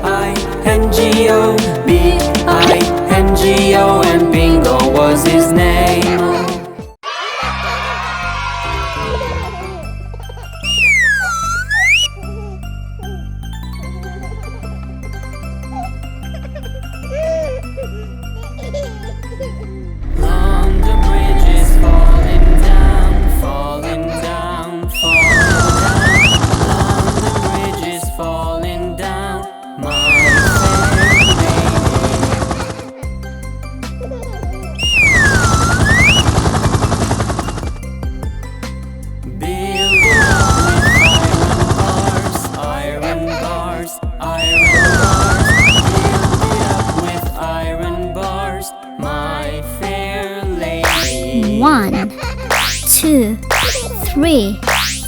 B-I-N-G-O, B-I-N-G-O, and Bingo was his name. London Bridge is falling down, falling down, falling down. London Bridge is falling down, my fair lady. Build it up with iron bars, iron bars, build it up with iron bars, my fair lady. 1, 2, 3,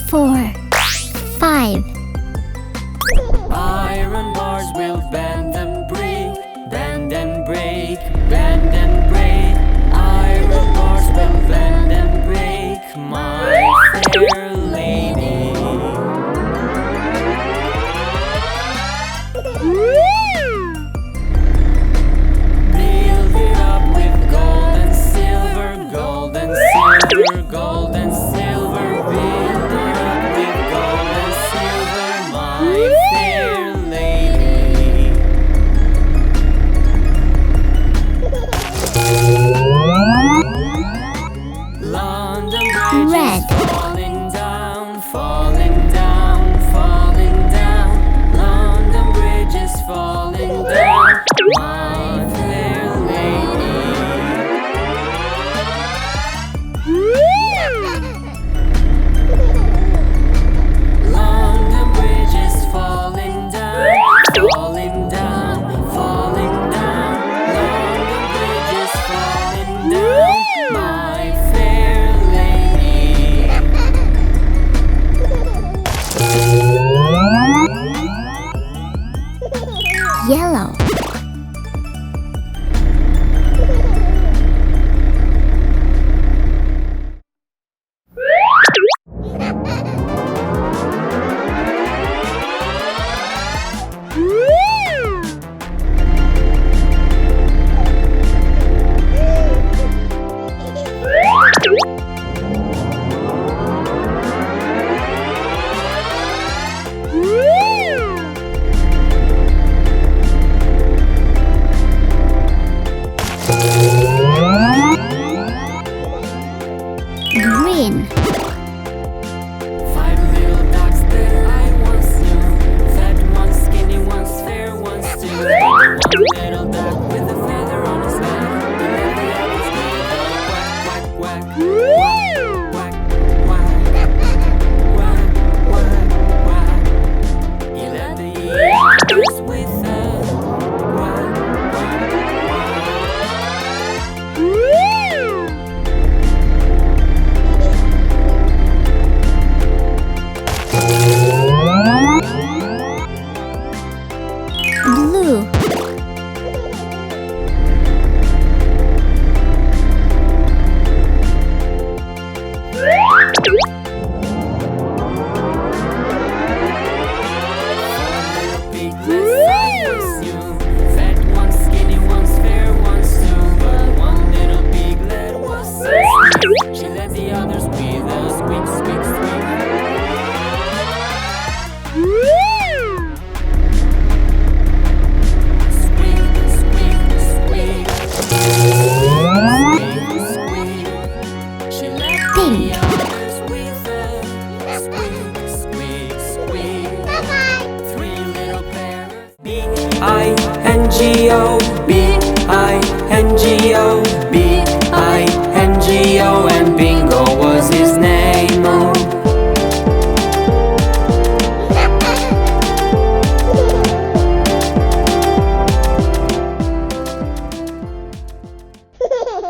4, 5. Iron bars will bend and break, bend and break, bend and break. Iron bars will bend and break, my fair lady. Build it up with gold and silver, gold and silver, gold and silver. Build it up with gold and silver, my fair lady. London Bridge Red. is falling down, falling down, falling down. London Bridge is falling down, my fair lady. London Bridge is falling down, falling down, falling down. London Bridge is falling down, my fair lady. Yellow. Green. Five little ducks that I once knew, fat one's skinny, one's fair, one's two. One little duck with a feather on his back, he let the others be the quack, quack, quack, quack, quack, quack, quack, quack. He let the others with a quack, quack, Blue. piglets I once knew, fat one's skinny, one's fair, one's two. But one little piglet was so sweet, she let the others be the squeak, squeak, squeak. Squeak, squeak, squeak. Squeak, squeak. She let the others with a squeak, squeak, squeak. Three little parrots. B-I-N-G-O, B